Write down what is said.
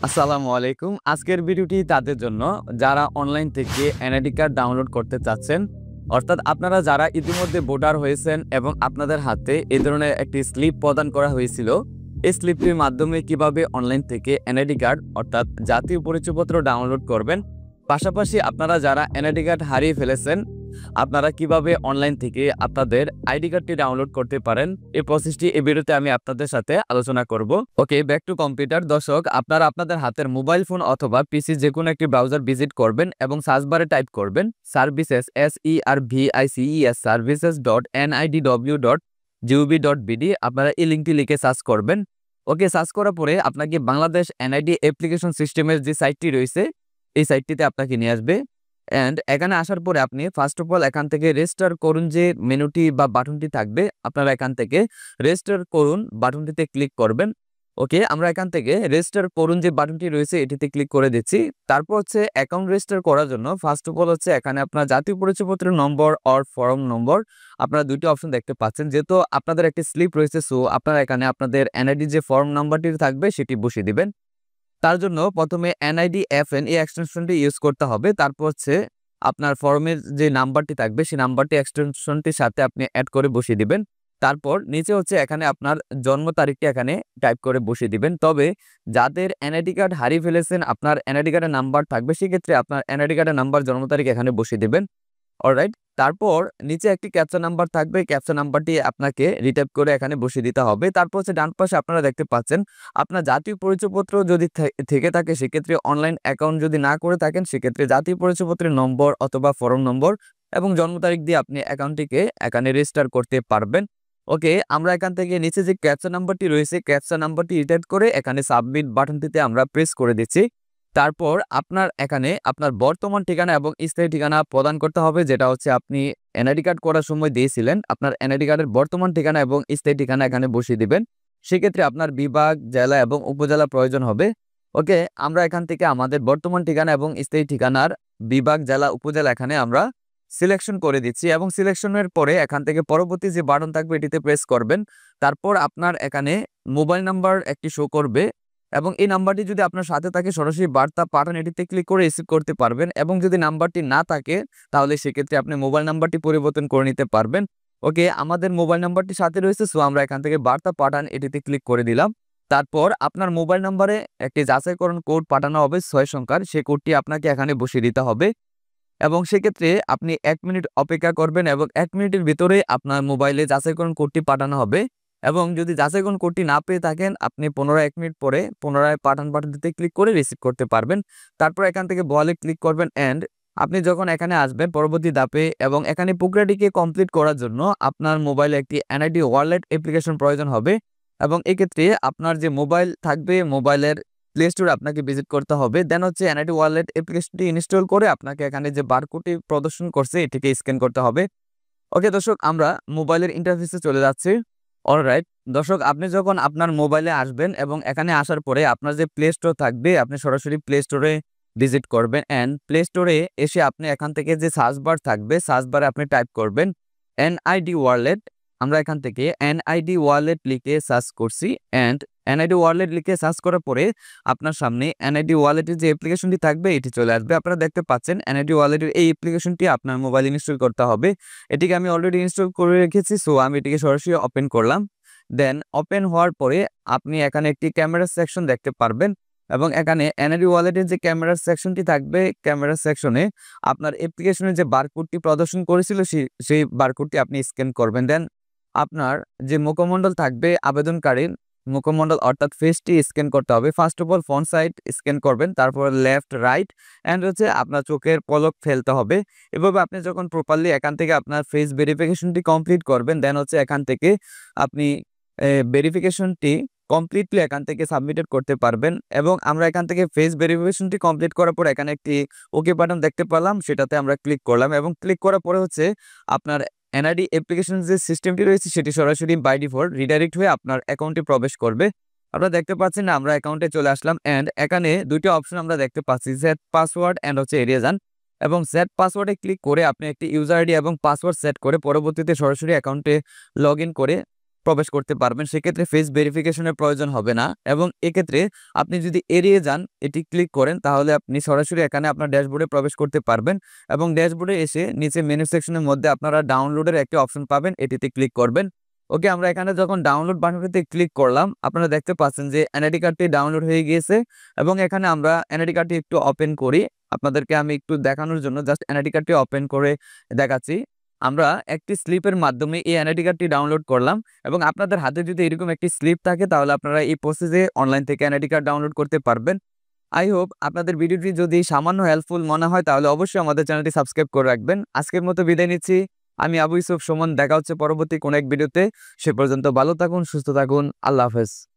আসসালামু আলাইকুম। আজকের ভিডিওটি তাদের জন্য যারা অনলাইন থেকে এনআইডি কার্ড ডাউনলোড করতে চাচ্ছেন। অর্থাৎ আপনারা যারা ইতিমধ্যে ভোটার হয়েছেন এবং আপনাদের হাতে এই ধরনের একটি স্লিপ প্রদান করা হয়েছিল। এই স্লিপটির মাধ্যমে কিভাবে অনলাইন থেকে এনআইডি কার্ড অর্থাৎ জাতীয় পরিচয়পত্র ডাউনলোড করবেন। পাশাপাশি আপনারা যারা এনআইডি কার্ড হারিয়ে ফেলেছেন, আপনারা কিভাবে অনলাইন থেকে আপনাদের আইডি কার্ডটি ডাউনলোড করতে পারেন। এই প্রসেসটি এই ভিডিওতে আমি আপনাদের সাথে আলোচনা করব। ওকে, ব্যাক টু কম্পিউটার। দর্শক, আপনারা আপনাদের হাতের মোবাইল ফোন অথবা পিসি যে কোনো একটি ব্রাউজার ভিজিট করবেন এবং সার্চ বারে টাইপ করবেন সার্ভিসেস services.nidw.gov.bd। আপনারা এই লিঙ্কটি লিখে সার্চ করবেন। ওকে, সার্চ করার পরে আপনাকে বাংলাদেশ এনআইডি অ্যাপ্লিকেশন সিস্টেমের যে সাইটটি রয়েছে এই সাইটটিতে আপনাকে নিয়ে আসবে। এন্ড এখানে আসার পরে আপনি ফার্স্ট অফ অল এখান থেকে রেজিস্টার করুন যে মেনুটি বা বাটনটি থাকবে, আপনারা এখান থেকে রেজিস্টার করুন বাটনটিতে ক্লিক করবেন। ওকে, আমরা এখান থেকে রেজিস্টার করুন যে বাটনটি রয়েছে এটিতে ক্লিক করে দিচ্ছি। তারপর হচ্ছে অ্যাকাউন্ট রেজিস্টার করার জন্য ফার্স্ট অফ অল হচ্ছে এখানে আপনার জাতীয় পরিচয়পত্রের নম্বর অর ফর্ম নম্বর, আপনারা দুইটি অপশন দেখতে পাচ্ছেন। যেহেতু আপনাদের একটি স্লিপ রয়েছে, সো আপনারা এখানে আপনাদের এনআইডি যে ফর্ম নাম্বারটি থাকবে সেটি বসিয়ে দিবেন। তার জন্য প্রথমে NIDFN এই এক্সটেনশনটি ইউজ করতে হবে। তারপর হচ্ছে আপনার ফর্মের যে নাম্বারটি থাকবে সেই নাম্বারটি এক্সটেনশনটির সাথে আপনি অ্যাড করে বসিয়ে দিবেন। তারপর নিচে হচ্ছে এখানে আপনার জন্ম তারিখটি এখানে টাইপ করে বসিয়ে দিবেন। তবে যাদের এনআইডি কার্ড হারিয়ে ফেলেছেন, আপনার এনআইডি কার্ডের নাম্বার থাকবে, সেক্ষেত্রে আপনার এনআইডি কার্ডের নাম্বার জন্ম তারিখ এখানে বসিয়ে দিবেন। অলরাইট, তারপর নিচে একটি ক্যাপচা নাম্বার থাকবে, ক্যাপচা নাম্বারটি আপনাকে রিটাইপ করে এখানে বসিয়ে দিতে হবে। তারপর হচ্ছে ডান পাশে আপনারা দেখতে পাচ্ছেন আপনার জাতীয় পরিচয়পত্র যদি থেকে থাকে, সেক্ষেত্রে অনলাইন অ্যাকাউন্ট যদি না করে থাকেন, সেক্ষেত্রে জাতীয় পরিচয়পত্রের নম্বর অথবা ফর্ম নম্বর এবং জন্ম তারিখ দিয়ে আপনি অ্যাকাউন্টটিকে এখানে রেজিস্টার করতে পারবেন। ওকে, আমরা এখান থেকে নিচে যে ক্যাপচা নাম্বারটি রয়েছে ক্যাপচা নাম্বারটি রিটাইপ করে এখানে সাবমিট বাটনটিতে আমরা প্রেস করে দিচ্ছি। তারপর আপনার এখানে আপনার বর্তমান ঠিকানা এবং স্থায়ী ঠিকানা প্রদান করতে হবে, যেটা হচ্ছে আপনি এনআইডি কার্ড করার সময় দিয়েছিলেন। আপনার এনআইডি কার্ডের বর্তমান ঠিকানা এবং স্থায়ী ঠিকানা এখানে বসিয়ে দিবেন। সেক্ষেত্রে আপনার বিভাগ, জেলা এবং উপজেলা প্রয়োজন হবে। ওকে, আমরা এখান থেকে আমাদের বর্তমান ঠিকানা এবং স্থায়ী ঠিকানার বিভাগ, জেলা, উপজেলা এখানে আমরা সিলেকশন করে দিচ্ছি এবং সিলেকশনের পরে এখান থেকে পরবর্তী যে বাটন থাকবে এটিতে প্রেস করবেন। তারপর আপনার এখানে মোবাইল নাম্বার একটি শো করবে এবং এই নাম্বারটি যদি আপনার সাথে থাকে সরাসরি বার্তা পাঠান এটিতে ক্লিক করে রিসিভ করতে পারবেন, এবং যদি নাম্বারটি না থাকে তাহলে সেক্ষেত্রে আপনি মোবাইল নাম্বারটি পরিবর্তন করে নিতে পারবেন। ওকে, আমাদের মোবাইল নাম্বারটি সাথে রয়েছে, সো আমরা এখান থেকে বার্তা পাঠান এটিতে ক্লিক করে দিলাম। তারপর আপনার মোবাইল নাম্বারে একটি যাচাইকরণ কোড পাঠানো হবে 6 সংখ্যার, সেই কোডটি আপনাকে এখানে বসিয়ে দিতে হবে এবং সেক্ষেত্রে আপনি 1 মিনিট অপেক্ষা করবেন এবং 1 মিনিটের ভিতরে আপনার মোবাইলে যাচাইকরণ কোডটি পাঠানো হবে। এবং যদি যাচাইকরণ কোডটি না পেয়ে থাকেন, আপনি পুনরায় 1 মিনিট পরে পুনরায় পাঠান বাটনটিতে ক্লিক করে রিসিভ করতে পারবেন। তারপর এখান থেকে বলে ক্লিক করবেন এন্ড আপনি যখন এখানে আসবেন পরবর্তী ধাপে এবং এখানে প্রক্রিয়াটিকে কমপ্লিট করার জন্য আপনার মোবাইলে একটি এনআইডি ওয়ালেট অ্যাপ্লিকেশন প্রয়োজন হবে এবং এক্ষেত্রে আপনার যে মোবাইল থাকবে মোবাইলের প্লে স্টোরে আপনাকে ভিজিট করতে হবে। দেন হচ্ছে এনআইডি ওয়ালেট অ্যাপ্লিকেশনটি ইনস্টল করে আপনাকে এখানে যে বারকোডটি প্রদর্শন করছে এটিকে স্ক্যান করতে হবে। ওকে দর্শক, আমরা মোবাইলের ইন্টারফেসে চলে যাচ্ছি। অলরাইট দর্শক, আপনি যখন আপনার মোবাইলে আসবেন এবং এখানে আসার পরে আপনার যে প্লে স্টোর থাকবে আপনি সরাসরি প্লে স্টোরে ভিজিট করবেন এন্ড প্লে স্টোরে এসে আপনি এখান থেকে যে সার্চ বার থাকবে সার্চ বারে আপনি টাইপ করবেন এনআইডি ওয়ালেট। আমরা এখান থেকে এনআইডি ওয়ালেট লিখে সার্চ করছি এন্ড এনআইডি ওয়ালেট লিখে সার্চ করার পরে আপনার সামনে এনআইডি ওয়ালেটের যে অ্যাপ্লিকেশনটি থাকবে এটি চলে আসবে। আপনারা দেখতে পাচ্ছেন এনআইডি ওয়ালেটের এই অ্যাপ্লিকেশনটি আপনার মোবাইলে ইনস্টল করতে হবে। এটিকে আমি অলরেডি ইনস্টল করে রেখেছি, সো আমি এটিকে সরাসরি ওপেন করলাম। দেন ওপেন হওয়ার পরে আপনি এখানে একটি ক্যামেরা সেকশন দেখতে পারবেন এবং এখানে এনআইডি ওয়ালেটের যে ক্যামেরা সেকশনটি থাকবে ক্যামেরা সেকশনে আপনার অ্যাপ্লিকেশনের যে বারকোডটি প্রদর্শন করেছিল সেই বারকোডটি আপনি স্ক্যান করবেন। দেন আপনার যে মুখমণ্ডল থাকবে আবেদনকারীর মুখমণ্ডল অর্থাৎ ফেসটি স্ক্যান করতে হবে। First of all front side scan করবেন, তারপর লেফট, রাইট এন্ড হচ্ছে আপনার চোখের পলক ফেলতে হবে। এভাবে আপনি যখন প্রপারলি এখান থেকে আপনার ফেস ভেরিফিকেশনটি কমপ্লিট করবেন, দেন হচ্ছে এখান থেকে আপনি ভেরিফিকেশনটি কমপ্লিটলি এখান থেকে সাবমিটেড করতে পারবেন। এবং আমরা এখান থেকে ফেস ভেরিফিকেশনটি কমপ্লিট করার পর এখানে একটি ওকে বাটন দেখতে পেলাম, সেটাতে আমরা ক্লিক করলাম এবং ক্লিক করার পরে হচ্ছে আপনার এনআইডি অ্যাপ্লিকেশন যে সিস্টেমটি রয়েছে সেটি সরাসরি বাই ডিফল্ট রিডাইরেক্ট হয়ে আপনার অ্যাকাউন্টে প্রবেশ করবে। আপনারা দেখতে পাচ্ছেন না, আমরা অ্যাকাউন্টে চলে আসলাম এন্ড এখানে দুইটি অপশন আমরা দেখতে পাচ্ছি, সেট পাসওয়ার্ড এন্ড হচ্ছে এরিয়া যান। এবং সেট পাসওয়ার্ডে ক্লিক করে আপনি একটি ইউজার আইডি এবং পাসওয়ার্ড সেট করে পরবর্তীতে সরাসরি অ্যাকাউন্টে লগ ইন করে প্রবেশ করতে পারবেন। সেক্ষেত্রে ফেস ভেরিফিকেশনের প্রয়োজন হবে না এবং এক্ষেত্রে আপনি যদি এড়িয়ে যান এটি ক্লিক করেন তাহলে আপনি সরাসরি এখানে আপনার ড্যাশবোর্ডে প্রবেশ করতে পারবেন এবং ড্যাশবোর্ডে এসে নিচে মেনু সেকশনের মধ্যে আপনারা ডাউনলোডের একটি অপশন পাবেন, এটিতে ক্লিক করবেন। ওকে, আমরা এখানে যখন ডাউনলোড বাটনটিতে ক্লিক করলাম আপনারা দেখতে পাচ্ছেন যে এনআইডি কার্ডটি ডাউনলোড হয়ে গিয়েছে এবং এখানে আমরা এনআইডি কার্ডটি একটু ওপেন করি। আপনাদেরকে আমি একটু দেখানোর জন্য জাস্ট এনআইডি কার্ডটি ওপেন করে দেখাচ্ছি। আমরা একটি স্লিপের মাধ্যমে এই এনআইডি কার্ডটি ডাউনলোড করলাম এবং আপনাদের হাতে যদি এরকম একটি স্লিপ থাকে তাহলে আপনারা এই প্রসেসে অনলাইন থেকে এনআইডি কার্ড ডাউনলোড করতে পারবেন। আই হোপ আপনাদের ভিডিওটি যদি সামান্য হেল্পফুল মনে হয় তাহলে অবশ্যই আমাদের চ্যানেলটি সাবস্ক্রাইব করে রাখবেন। আজকের মতো বিদায় নিচ্ছি। আমি আবু ইউসুফ সুমন। দেখা হচ্ছে পরবর্তী কোনো এক ভিডিওতে। সে পর্যন্ত ভালো থাকুন, সুস্থ থাকুন। আল্লাহ হাফেজ।